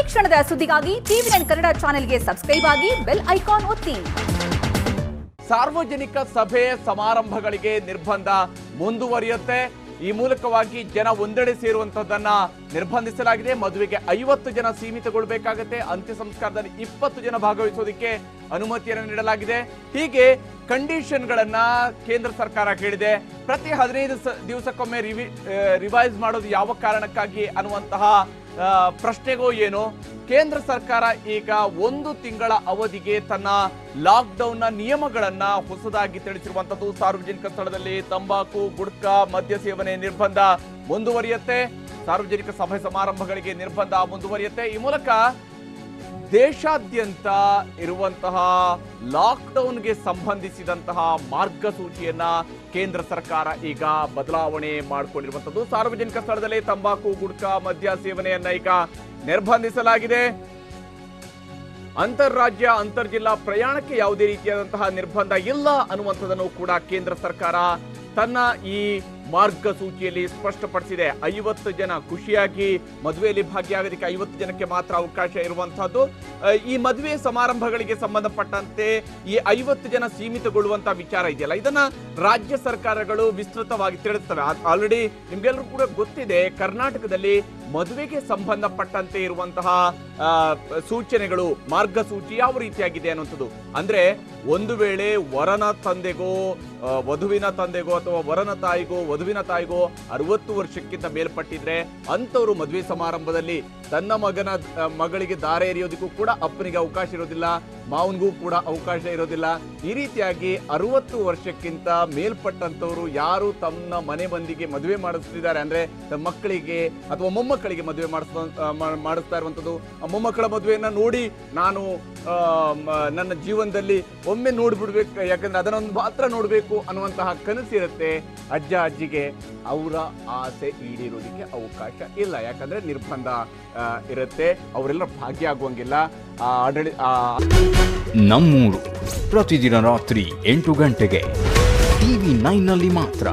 ಕ್ಷಣದ ಸುದ್ದಿಗಾಗಿ ಟಿವಿ9 ಕನ್ನಡ ಚಾನೆಲ್ಗೆ ಸಬ್ಸ್ಕ್ರೈಬ್ ಆಗಿ ಬೆಲ್ ಐಕಾನ್ ಒತ್ತಿ. ಸಾರ್ವಜನಿಕ ಸಭೆ ಸಮಾರಂಭಗಳಿಗೆ ನಿರ್ಬಂಧ ಮುಂದುವರಿಯುತ್ತೆ. ಈ ಮೂಲಕವಾಗಿ ಜನ ಒಂದೆಡೆ ಸೇರುವಂತದ್ದನ್ನ ನಿರ್ಬಂಧಿಸಲಾಗಿದೆ. ಮದುವೆಗೆ 50 ಜನ ಸೀಮಿತಗೊಳ್ಳಬೇಕಾಗುತ್ತೆ. ಅಂತ್ಯ ಸಂಸ್ಕಾರದಲ್ಲಿ 20 ಜನ ಭಾಗವಹಿಸೋದಕ್ಕೆ ಅನುಮತಿಯನ್ನು ನೀಡಲಾಗಿದೆ. ಹೀಗೆ ಕಂಡೀಷನ್ಗಳನ್ನ ಕೇಂದ್ರ ಸರ್ಕಾರ ಹೇಳಿದೆ. ಪ್ರತಿ 15 ದಿವಸಕ್ಕೊಮ್ಮೆ ರಿವೈಸ್ ಮಾಡೋದು ಯಾವ ಕಾರಣಕ್ಕಾಗಿ ಅನ್ನುವಂತಹ ಪ್ರಶ್ನೆಗೂ ಏನು ಕೇಂದ್ರ ಸರ್ಕಾರ ಈಗ 1 ತಿಂಗಳ ಅವಧಿಗೆ ತನ್ನ ಲಾಕ್ಡೌನ್ನ ನಿಯಮಗಳನ್ನ ಹೊಸದಾಗಿ ತಿಳಿಸಿರುವಂತದ್ದು. ಸಾರ್ವಜನಿಕ ಸ್ಥಳದಲ್ಲಿ ತಂಬಾಕು, ಗುಟ್ಕಾ, ಮದ್ಯ ಸೇವನೆ ನಿರ್ಬಂಧ ಮುಂದುವರಿಯುತ್ತೆ. ಸಾರ್ವಜನಿಕ ಸಭೆ ಸಮಾರಂಭಗಳಿಗೆ ನಿರ್ಬಂಧ ಮುಂದುವರಿಯುತ್ತೆ. ಈ ಮೂಲಕ ದೇಶಾದ್ಯಂತ ಇರುವಂತಹ ಲಾಕ್ಡೌನ್ಗೆ ಸಂಬಂಧಿಸಿದಂತಹ ಮಾರ್ಗಸೂಚಿಯನ್ನ ಕೇಂದ್ರ ಸರ್ಕಾರ ಈಗ ಬದಲಾವಣೆ ಮಾಡಿಕೊಂಡಿರುವಂತದ್ದು. ಸಾರ್ವಜನಿಕ ಸ್ಥಳದಲ್ಲಿ ತಂಬಾಕು, ಗುಟ್ಕಾ, ಮದ್ಯ ಸೇವನೆಯನ್ನ ಈಗ ನಿರ್ಬಂಧಿಸಲಾಗಿದೆ. ಅಂತಾರಾಜ್ಯ ಅಂತರ್ಜಿಲ್ಲಾ ಪ್ರಯಾಣಕ್ಕೆ ಯಾವುದೇ ರೀತಿಯಾದಂತಹ ನಿರ್ಬಂಧ ಇಲ್ಲ ಅನ್ನುವಂಥದ್ದನ್ನು ಕೂಡ ಕೇಂದ್ರ ಸರ್ಕಾರ ತನ್ನ ಈ ಮಾರ್ಗಸೂಚಿಯಲ್ಲಿ ಸ್ಪಷ್ಟಪಡಿಸಿದೆ. 50 ಜನ ಖುಷಿಯಾಗಿ ಮದುವೆಯಲ್ಲಿ ಭಾಗಿಯಾಗೋದಕ್ಕೆ 50 ಜನಕ್ಕೆ ಮಾತ್ರ ಅವಕಾಶ ಇರುವಂತಹದ್ದು. ಈ ಮದುವೆ ಸಮಾರಂಭಗಳಿಗೆ ಸಂಬಂಧಪಟ್ಟಂತೆ ಈ 50 ಜನ ಸೀಮಿತಗೊಳ್ಳುವಂತಹ ವಿಚಾರ ಇದೆಯಲ್ಲ, ಇದನ್ನ ರಾಜ್ಯ ಸರ್ಕಾರಗಳು ವಿಸ್ತೃತವಾಗಿ ತಿಳಿಸ್ತವೆ. ಆಲ್ರೆಡಿ ನಿಮ್ಗೆಲ್ಲರೂ ಕೂಡ ಗೊತ್ತಿದೆ, ಕರ್ನಾಟಕದಲ್ಲಿ ಮದುವೆಗೆ ಸಂಬಂಧಪಟ್ಟಂತೆ ಇರುವಂತಹ ಸೂಚನೆಗಳು, ಮಾರ್ಗಸೂಚಿ ಯಾವ ರೀತಿಯಾಗಿದೆ ಅನ್ನುವಂಥದ್ದು. ಅಂದ್ರೆ ಒಂದು ವೇಳೆ ವರನ ತಂದೆಗೋ ವಧುವಿನ ತಂದೆಗೋ ಅಥವಾ ವರನ ತಾಯಿಗೋ ವಧುವಿನ ತಾಯಿಗೋ 60 ವರ್ಷಕ್ಕಿಂತ ಮೇಲ್ಪಟ್ಟಿದ್ರೆ ಅಂಥವ್ರು ಮದುವೆ ಸಮಾರಂಭದಲ್ಲಿ ತನ್ನ ಮಗಳಿಗೆ ದಾರೆ ಎರೆಯೋದಕ್ಕೂ ಕೂಡ ಅಪ್ಪನಿಗೆ ಅವಕಾಶ ಇರೋದಿಲ್ಲ, ಮಾವನಿಗೂ ಕೂಡ ಅವಕಾಶ ಇರೋದಿಲ್ಲ. ಈ ರೀತಿಯಾಗಿ 60 ವರ್ಷಕ್ಕಿಂತ ಮೇಲ್ಪಟ್ಟಂತವ್ರು ಯಾರು ತಮ್ಮ ಮನೆ ಮಂದಿಗೆ ಮದುವೆ ಮಾಡಿಸ್ತಿದ್ದಾರೆ, ಅಂದ್ರೆ ತಮ್ಮ ಮಕ್ಕಳಿಗೆ ಅಥವಾ ಮೊಮ್ಮಕ್ಕಳಿಗೆ ಮದುವೆ ಮಾಡಿಸ್ತಾ ಇರುವಂಥದ್ದು, ಮೊಮ್ಮಕ್ಕಳ ಮದುವೆಯನ್ನ ನೋಡಿ ನಾನು ನನ್ನ ಜೀವನದಲ್ಲಿ ಒಮ್ಮೆ ನೋಡ್ಬಿಡ್ಬೇಕು, ಯಾಕಂದ್ರೆ ಅದನ್ನೊಂದು ಮಾತ್ರ ನೋಡ್ಬೇಕು ಅನ್ನುವಂತಹ ಕನಸಿರುತ್ತೆ ಅಜ್ಜ ಅಜ್ಜಿಗೆ. ಅವರ ಆಸೆ ಈಡೇರೋದಕ್ಕೆ ಅವಕಾಶ ಇಲ್ಲ, ಯಾಕಂದ್ರೆ ನಿರ್ಬಂಧ ಇರುತ್ತೆ. ಅವರೆಲ್ಲ ಭಾಗಿಯಾಗುವಂಗಿಲ್ಲ. ನಮ್ಮೂರು ಪ್ರತಿದಿನ ರಾತ್ರಿ 8 ಗಂಟೆಗೆ ಟಿವಿ9 ನಲ್ಲಿ ಮಾತ್ರ.